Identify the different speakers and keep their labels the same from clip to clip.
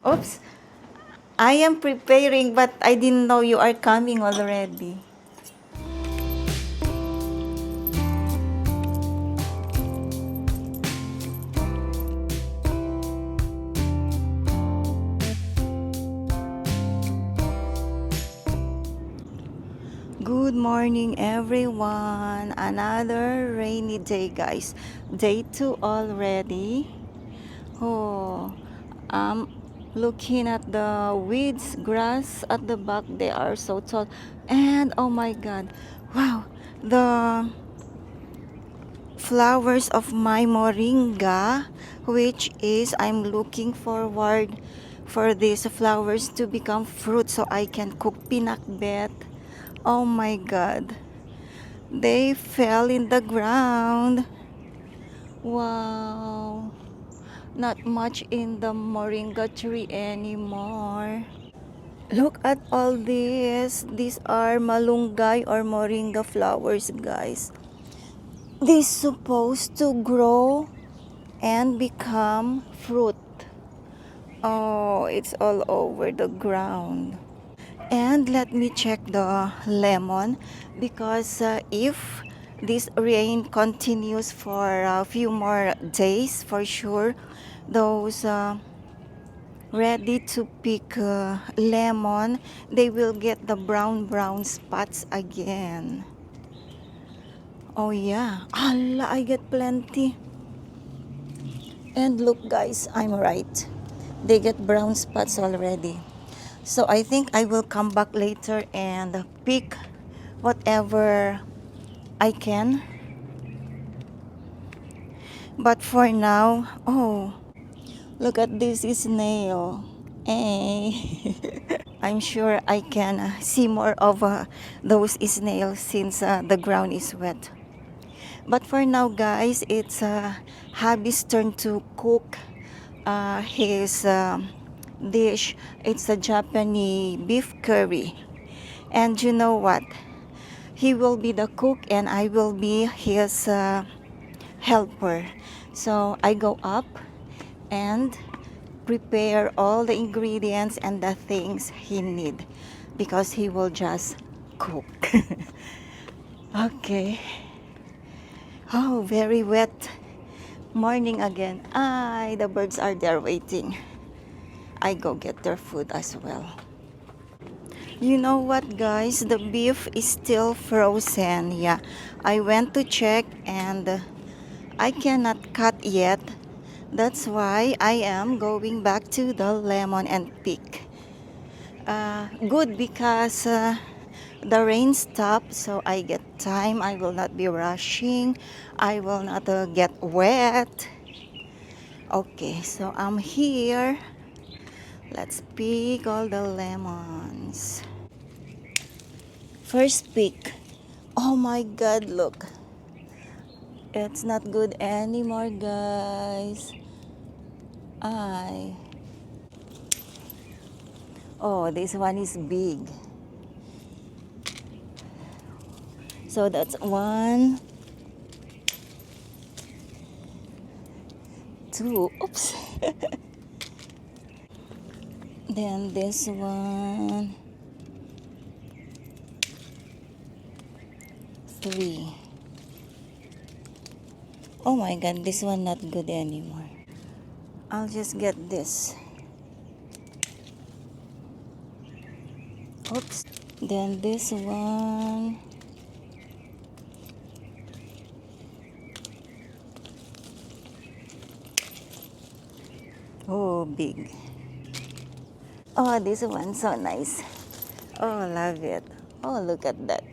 Speaker 1: Oops, I am preparing, but I didn't know you are coming already. Good morning, everyone. Another rainy day, guys. Day 2 already. Oh, I'm looking at the weeds, grass at the back. They are so tall. And oh my god, wow, the flowers of my moringa, which is I'm looking forward for these flowers to become fruit so I can cook pinakbet. Oh my god, they fell in the ground. Wow, not much in the moringa tree anymore. Look at all this. These are malunggay or moringa flowers, guys. This supposed to grow and become fruit. Oh, it's all over the ground. And let me check the lemon because if this rain continues for a few more days, for sure, those ready to pick lemon, they will get the brown spots again. Oh yeah, Allah, I get plenty. And look guys, I'm right. They get brown spots already. So I think I will come back later and pick whatever I can. But for now, oh, look at this snail. Hey. I'm sure I can see more of those snails since the ground is wet. But for now, guys, it's hubby's turn to cook his dish. It's a Japanese beef curry. And you know what? He will be the cook and I will be his helper. So I go up and prepare all the ingredients and the things he need because he will just cook. Okay. Oh, very wet morning again. Ay, the birds are there waiting. I go get their food as well. You know what, guys? The beef is still frozen. Yeah, I went to check and I cannot cut yet. That's why I am going back to the lemon and pick. Good because the rain stopped, so I get time. I will not be rushing. I will not get wet. Okay, so I'm here. Let's pick all the lemons. First pick. Oh my god, look. It's not good anymore, guys. I. Oh, this one is big. So that's one, two. Oops. Then this one, three. Oh my god, this one not good anymore. I'll just get this. Oops. Then this one. Oh, big. Oh, this one so nice. Oh, love it. Oh, look at that.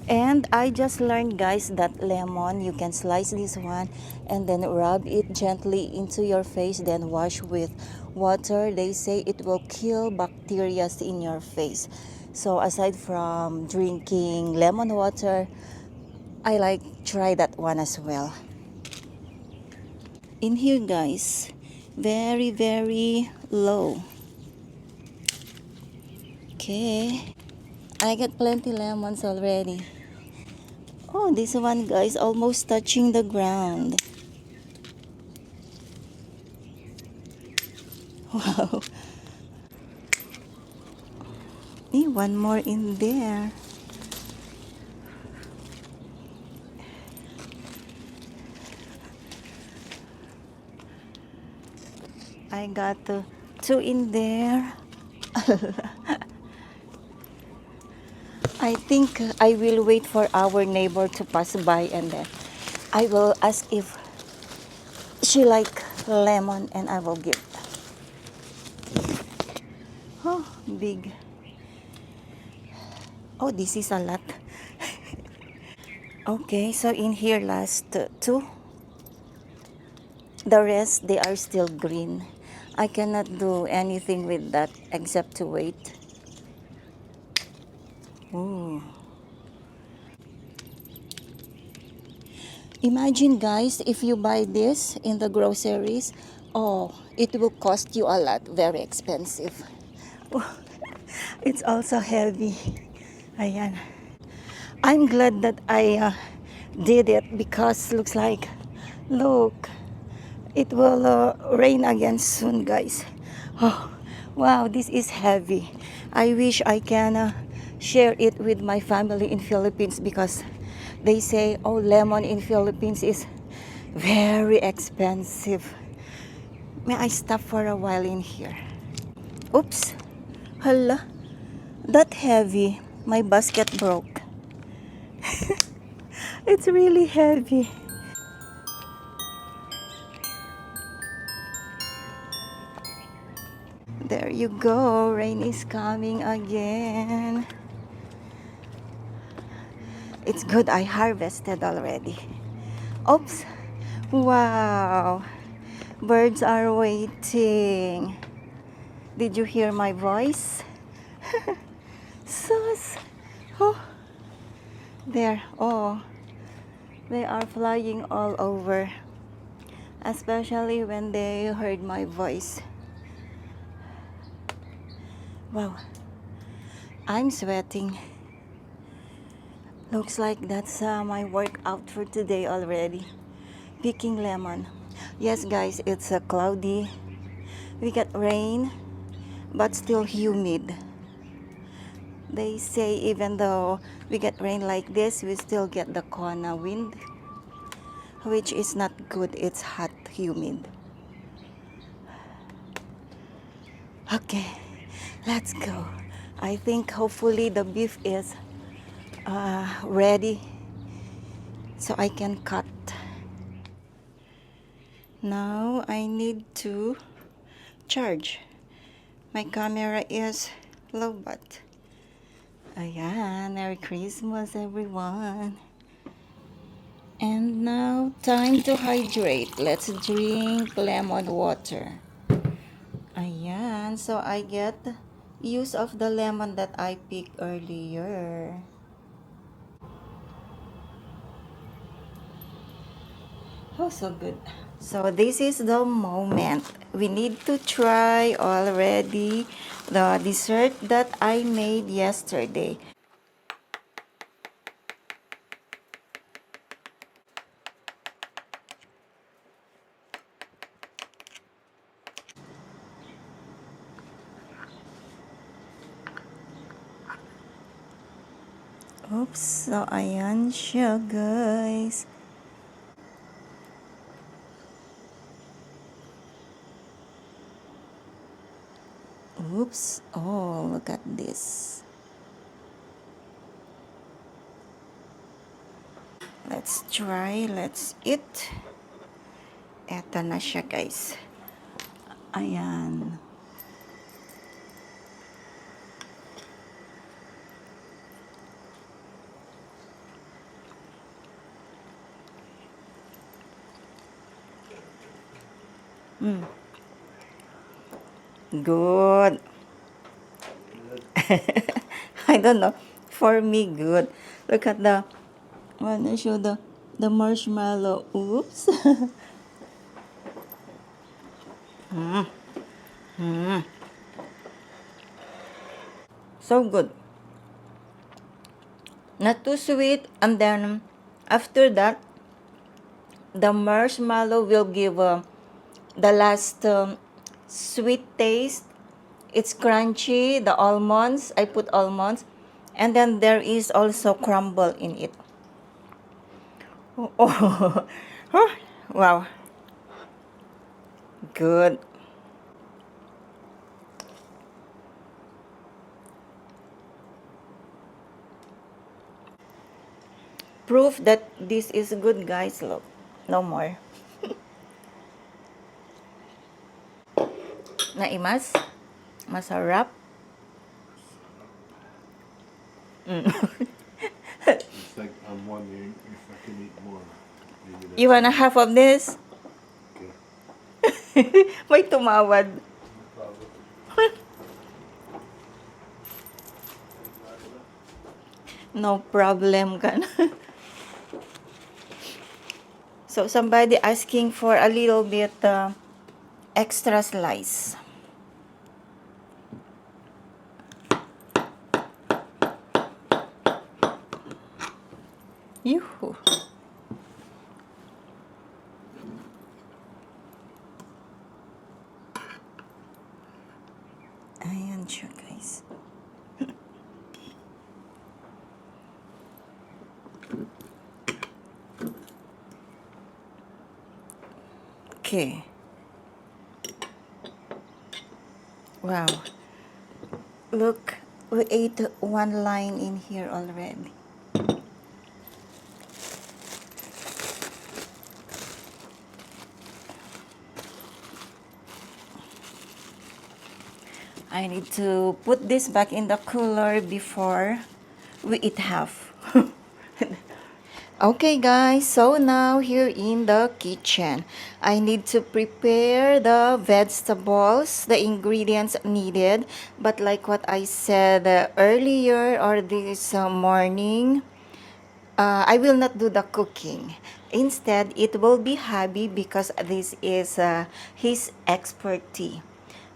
Speaker 1: And I just learned, guys, that lemon, you can slice this one and then rub it gently into your face, then wash with water. They say it will kill bacteria in your face. So aside from drinking lemon water, I like try that one as well. In here, guys, very low. Okay. I got plenty lemons already. Oh, this one guys almost touching the ground. Wow. One more in there. I got two in there. I think I will wait for our neighbor to pass by and then I will ask if she like lemon and I will give. Oh, big. Oh, this is a lot. Okay, so in here last two. The rest, they are still green. I cannot do anything with that except to wait. Ooh. Imagine guys, if you buy this in the groceries, oh, it will cost you a lot, very expensive. It's also heavy. Ayan. I'm glad that I did it because looks like, look, it will rain again soon guys. Oh, wow, this is heavy. I wish I can share it with my family in Philippines because they say, oh, lemon in Philippines is very expensive. May I stop for a while in here? Oops. Hala. That heavy. My basket broke. It's really heavy. There you go. Rain is coming again. It's good I harvested already. Oops. Wow. Birds are waiting. Did you hear my voice? Sus. Oh. There. Oh. They are flying all over. Especially when they heard my voice. Wow. I'm sweating. Looks like that's my workout for today already. Picking lemon. Yes guys, it's cloudy. We got rain, but still humid. They say even though we get rain like this, we still get the Kona wind, which is not good. It's hot, humid. Okay, let's go. I think hopefully the beef is ready so I can cut. Now I need to charge. My camera is low bat. Ayan, Merry Christmas everyone. And now time to hydrate. Let's drink lemon water. Ayan, so I get use of the lemon that I picked earlier. Oh, so good. So this is the moment. We need to try already the dessert that I made yesterday. Oops, so ayan siya guys. Oops, oh look at this. Let's try, let's eat. Eto na siya guys. Ayan. Good. I don't know. For me, good. Look at the, I want to show the marshmallow. Oops. So good. Not too sweet. And then after that, the marshmallow will give the last sweet taste. It's crunchy. The almonds, I put almonds. And then there is also crumble in it. Oh, oh, wow. Good. Proof that this is good, guys. Look, no more. Naimas? Masarap?
Speaker 2: It's like I'm wondering if I can eat more. Maybe that's
Speaker 1: You want a half of this?
Speaker 2: okay.
Speaker 1: May tumawad.
Speaker 2: No problem.
Speaker 1: No problem ka na. So, somebody asking for a little bit extra slice. Yuhu. Ayan siya, guys. Okay. Wow. Look, we ate one line in here already. I need to put this back in the cooler before we eat half. Okay guys, so now here in the kitchen, I need to prepare the vegetables, the ingredients needed. But like what I said earlier or this morning, I will not do the cooking. Instead, it will be hubby because this is his expertise.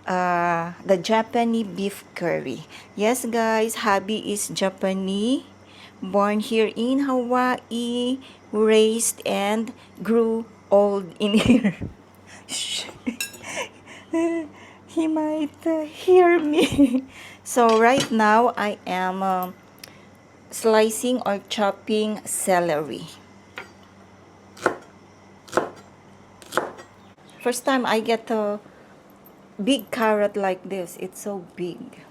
Speaker 1: The Japanese beef curry. Yes, guys, hubby is Japanese, born here in Hawaii, raised and grew old in here. Shh. He might hear me. So right now I am slicing or chopping celery. First time I get a big carrot like this. It's so big.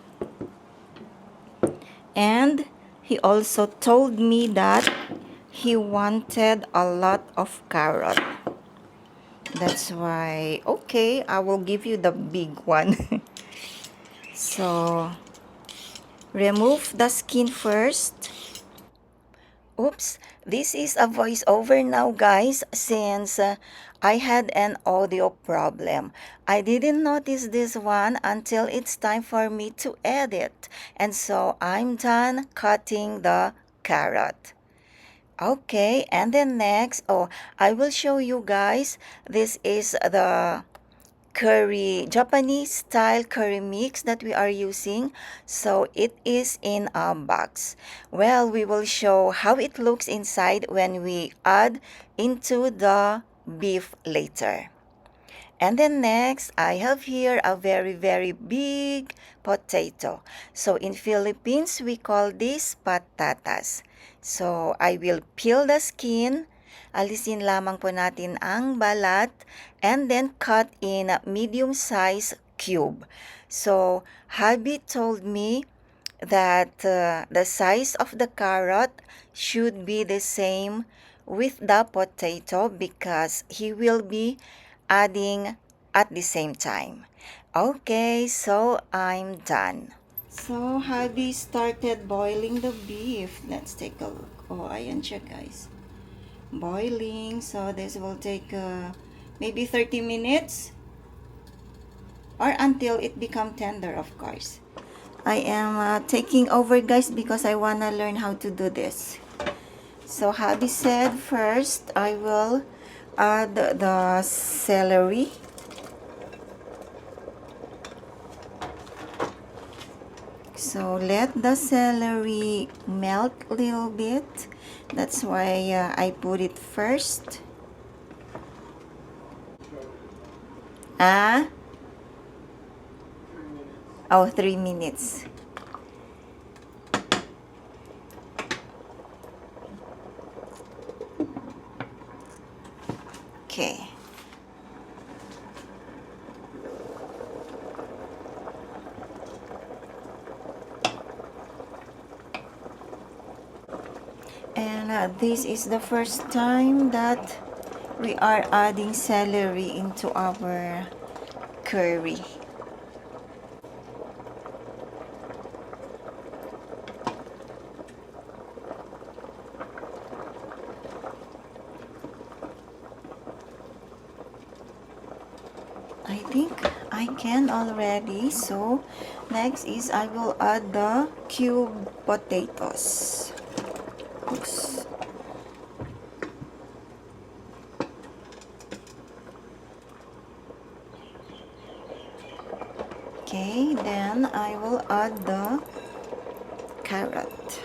Speaker 1: And he also told me that he wanted a lot of carrot. That's why, okay, I will give you the big one. So, remove the skin first. Oops, this is a voiceover now, guys, since I had an audio problem. I didn't notice this one until it's time for me to edit. And so I'm done cutting the carrot. Okay, and then next, I will show you guys. This is the curry, Japanese style curry mix that we are using. So it is in a box. Well, we will show how it looks inside when we add into the beef later. And then next, I have here a very, very big potato. So in Philippines, we call this patatas. So I will peel the skin. Alisin lamang po natin ang balat and then cut in a medium-sized cube. So hubby told me that the size of the carrot should be the same with the potato because he will be adding at the same time. Okay, so I'm done. So, hubby started boiling the beef. Let's take a look. Oh, ayan siya, guys. Boiling. So, this will take maybe 30 minutes or until it become tender, of course. I am taking over, guys, because I wanna learn how to do this. So, hubby said first I will add the celery. So let the celery melt a little bit. That's why I put it first. Ah? Oh, 3 minutes. Okay. And this is the first time that we are adding celery into our curry. I think I can already. So next is I will add the cube potatoes. Oops. Okay, then I will add the carrot.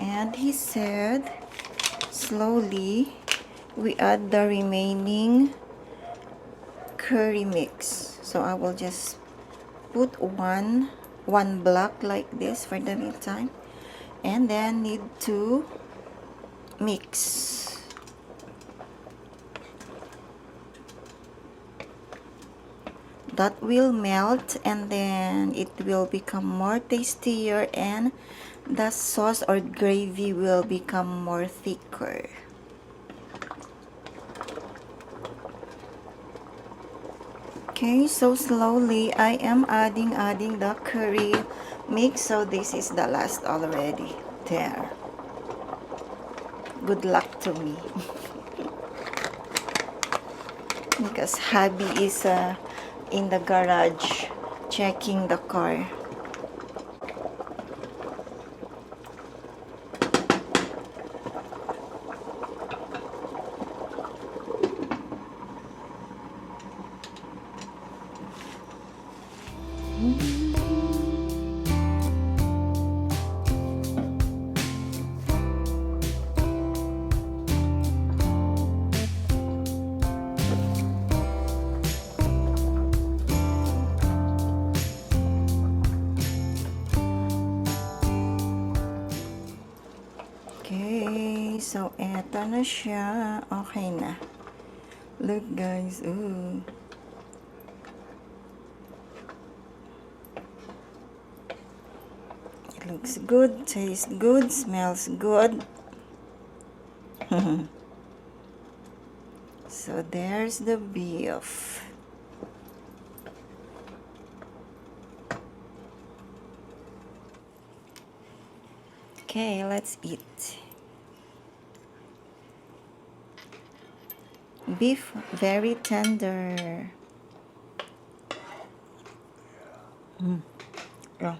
Speaker 1: And he said, slowly, we add the remaining curry mix. So I will just put one block like this for the meantime, and then need to mix. That will melt and then it will become more tastier and the sauce or gravy will become more thicker. Okay, so slowly I am adding the curry mix. So this is the last already. There. Good luck to me. Because hubby is in the garage checking the car. Okay, so eto na siya. Okay na. Look guys, ooh. It looks good, tastes good, smells good. So there's the beef. Okay, let's eat. Beef, very tender. Yeah.